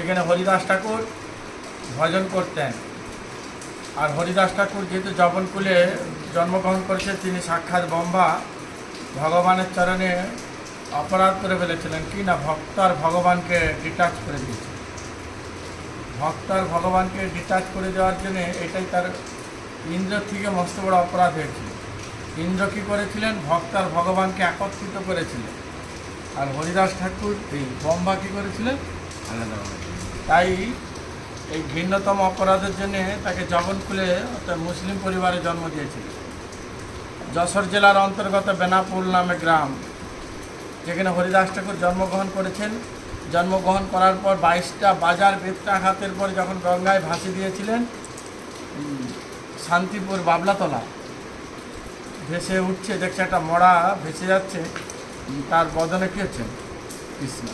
যেখানে হরিদাস ঠাকুর ভজন করতেন। আর হরিদাস ঠাকুর যেহেতু জবনকুলে জন্মগ্রহণ করেছেন, তিনি সাক্ষাৎ ব্রহ্মা ভগবানের চরণে অপরাধ করে ফেলেছিলেন কি না, ভক্ত আর ভগবানকে ডিটাচ করে দিয়েছে। ভক্ত আর ভগবানকে ডিটাচ করে দেওয়ার জন্য এটাই তার ইন্দ্র থেকে মস্ত বড় অপরাধ হয়েছিল। ইন্দ্র কী করেছিলেন, ভক্ত আর ভগবানকে একত্রিত করেছিলেন, আর হরিদাস ঠাকুর এই ব্রহ্মা কী করেছিলেন, আলাদা। তাই এই ভিন্নতম অপরাধের জন্য তাকে জবনকুলে অর্থাৎ মুসলিম পরিবারে জন্ম দিয়েছিল। যশোর জেলার অন্তর্গত বেনাপুল নামে গ্রাম, যেখানে হরিদাস ঠাকুর জন্মগ্রহণ করেছেন। জন্মগ্রহণ করার পর 22টা বাজার বেত্রাঘাতের পর যখন গঙ্গায় ভাসি দিয়েছিলেন, শান্তিপুর বাবলাতলা ভেসে উঠছে, দেখছে একটা মড়া ভেসে যাচ্ছে, তার বদনে কী হচ্ছে, কৃষ্ণ।